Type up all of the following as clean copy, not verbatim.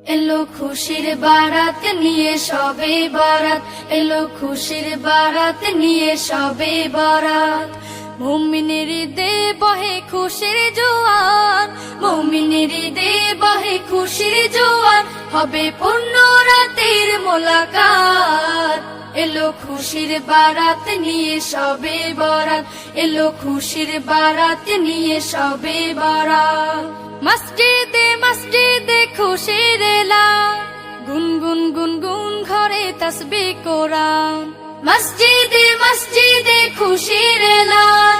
এলো খুশির বারাত নিয়ে সবে বরাত, এলো খুশির বারাত নিয়ে সবে বরাত। মুমিনের দে বহে খুশির জোয়ার, মুমিনের দে বহে খুশির জোয়ার, হবে পূর্ণ রাতের মোলাকাত। এলো খুশির বারাত নিয়ে সবে বরাত, এলো খুশির বারাত নিয়ে সবে বরাত। মসজিদে মসজিদে খুশির এলান, গুনগুন গুনগুন ঘরে তাসবিহ কোরআন। মসজিদে মসজিদে খুশির এলান,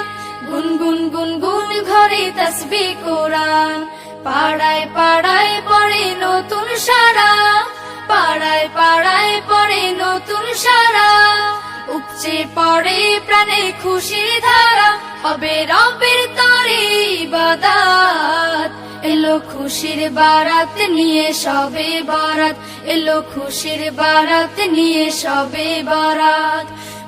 গুনগুন গুনগুন ঘরে তাসবিহ কোরআন। পাড়ায় পাড়ায় পড়ে নতুন সারা, পাড়ায় পাড়ায় পড়ে নতুন সারা। উপচে পড়ে প্রাণে খুশির ধারা, হবে রবের তরে ইবাদত। এলো খুশির বারাত নিয়ে সবে বরাত, এলো খুশির বারাত নিয়ে সবে বরাত।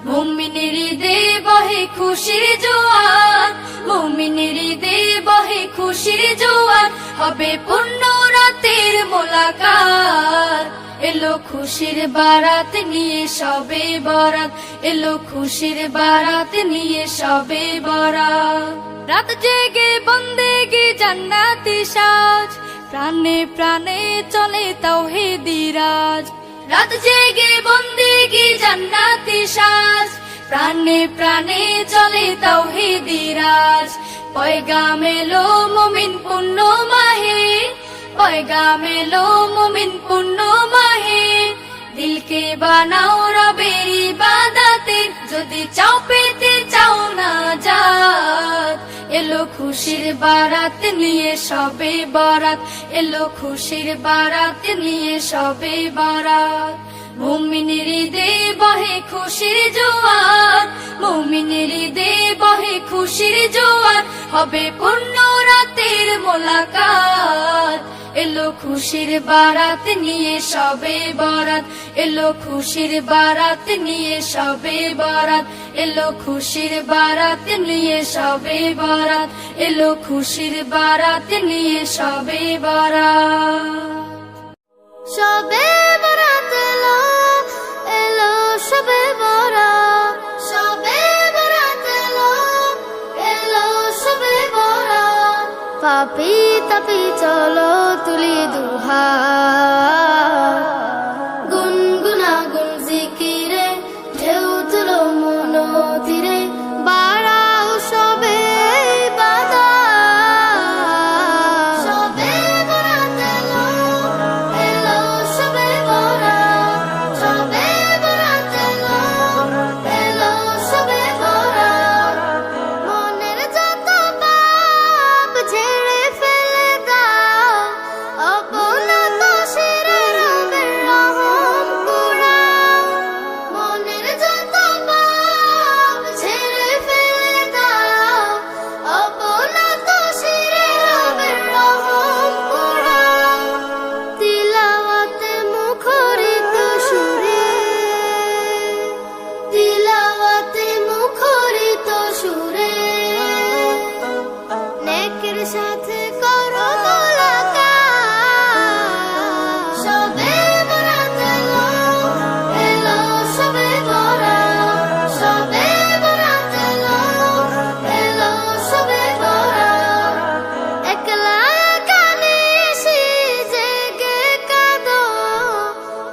মুমিনের দে বহে খুশির জোয়ার, মুমিনের দে বহে খুশির জোয়ার, হবে পূর্ণ রাতের মোলাকাত। এলো খুশির বারাত নিয়ে সবে বরাত, এলো খুশির বারাত নিয়ে সবে বরাত। রাত জেগে বন্দেগি জান্নাতি সাজ, প্রাণে প্রাণে চলে তাওহীদি রাজ। রাত জেগে বন্দেগি জান্নাতি সাজ, প্রাণে প্রাণে চলে তাওহীদি রাজ। পয়গাম এলো মুমিন পূর্ণ মাহে, পয়গাম এলো মুমিন পূর্ণ মাহে। দিলকে বানাও রবের ইবাদতে, যদি চাও পেতে চাও না জাত। এলো খুশির বারাত নিয়ে সবে বরাত, এলো খুশির বারাত নিয়ে সবে বরাত। মুমিনের দে বহে খুশির জোয়ার, মুমিনের দে বহে খুশির জোয়ার, হবে পূর্ণ রাতের মোলাকাত। এলো খুশির বারাত নিয়ে সবে বরাত, এলো খুশির বারাত নিয়ে সবে বরাত, এলো খুশির বারাত নিয়ে সবে বরাত, এলো খুশির বারাত নিয়ে সবে বরাত। সবে বরাত এলো, এলো সবে বরাত, সবে বরাত এলো, এলো সবে বরাত। পাপি তাপি চলো তুলি দুহাত, গুনগুনা গুন জিকিরে ঢেউ তুলো মনতিরে, বাড়াও সবে ইবাদত। সবে বরাত এলো, এলো সবে বরাত, সবে বরাত এলো, এলো সবে বরাত। মনের যত পাপ ঝেড়ে ফেলে দাও, অবনত শিরে রবের রহম কুড়াও। মনের যত পাপ ঝেড়ে ফেলে দাও, অবনত শিরে রবের রহম কুড়াও। তিলাওয়াতে মুখরিত সুরে, তিলাওয়াতে মুখরিত সুরে, নেকের সাথে করো মোলাকাত। সবে বরাত এলো, এলো সবে বরাত, সবে বরাত এলো, এলো সবে বরাত। একলা একা নিশি জেগে কাঁদো,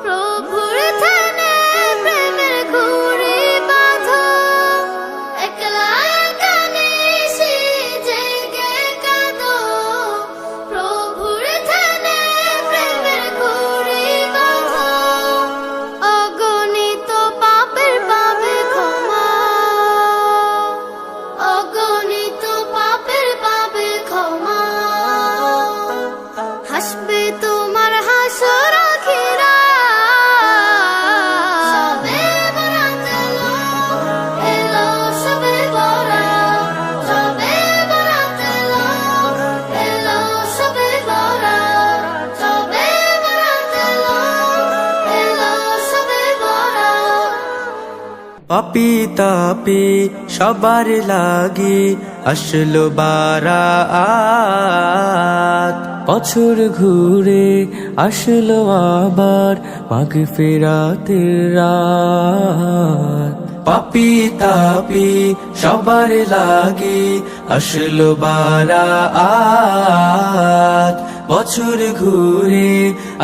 প্রভুর ধ্যানে প্রেমের ঘুড়ি বাঁধো। একলা একা নিশি জেগে কাঁদো, প্রভুর ধ্যানে প্রেমের ঘুড়ি বাঁধো। অগণিত পাপের পাবে ক্ষমা, অগণিত পাপের পাবে ক্ষমা। হাসবে তোমার হাসর আখিরাত। সবে বরাত এলো, এলো সবে বরাত, সবে বরাত এলো, এলো সবে বরাত, সবে বরাত এলো, এলো সবে বরাত। পাপি তাপি সবার লাগি আসলো বারাত, বছর ঘুরে আসলো আবার মাগফিরাতের রাত পাপি তাপি সবার লাগি আসলো বারাত বছর ঘুরে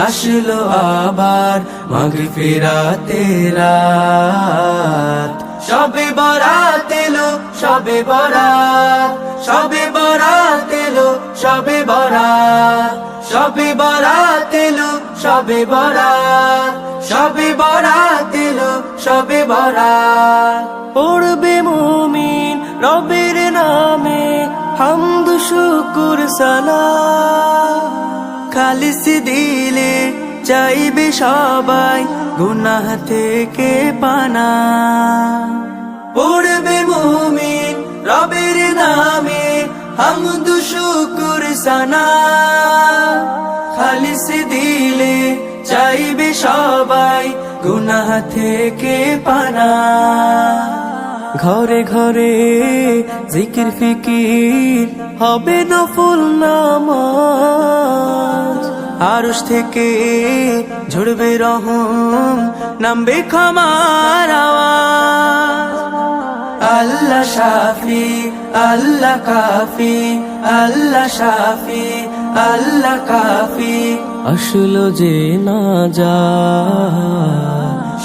আসলো আবার মাগফিরাতের রাত সবে বরাত এলো সবে বরাত সবে বরাত এলো সবে বরাত সবে বরাত এলো সবে বরাত সবে বরাত এলো সবে বরাত পড়বে মুমিন রবের নামে হামদ শুকুর সালাত খালিস দিলে চাইবে সবাই গুনাহ থেকে পানা পড়বে মুমিন রবের নামে হামদ শুকুর সানা খালিস দিলে চাইবে সবাই গুনাহ থেকে পানা ঘরে ঘরে জিকির ফিকির হবে নফল নামাজ আরশ থেকে ঝরবে রহম নামবে ক্ষমার আওয়াজ আল্লাহ শাফি আল্লাহ কাফি আল্লাহ শাফি আল্লাহ কাফি আসলো যে না যা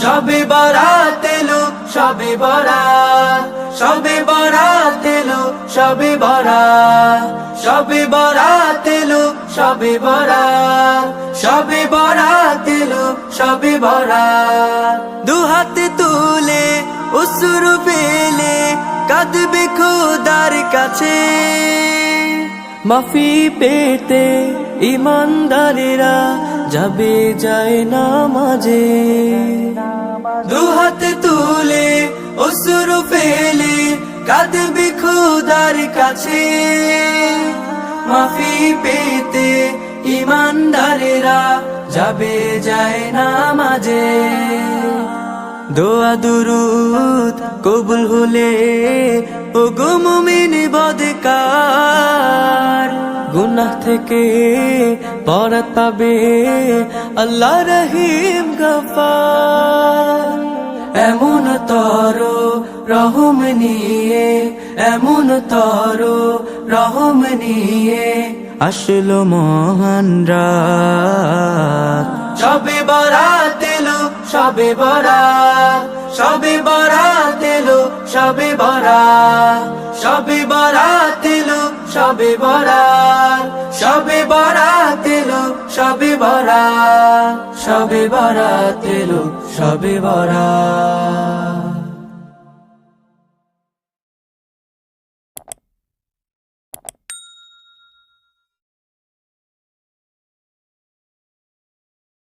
সবে বরাত এলো সবে বরাত সবে বরাত এলো সবে বরাত সবে বরাত এলো সবে বরাত সবে বরাত এলো সবে বরাত দুহাতে তুলে অশ্রু ফেলে কাঁদবে খোদার কাছে মাফি পেতে ইমানদারেরা যাবে যায় নামাজে দুহাত তুলে অশ্রু ফেলে কাঁদবে খোদার কাছে মাফি পেতে ইমানদারেরা যাবে যায় নামাজে দোয়া দুরুদ কবুল হলে ও গো মুমিন বদকার গুনাহ থেকে বরাত পাবে আল্লাহ রহিম গফার এমন তর রহম নিয়ে এমন তর রহম নিয়ে আসলো মহান রাত সবে বরাত এলো সবে বরাত সবে বরাত এলো সবে বরাত সবে বরাত এলো সবে বরাত সবে বরাত এলো সবে বরাত সবে বরাত এলো সবে বরাত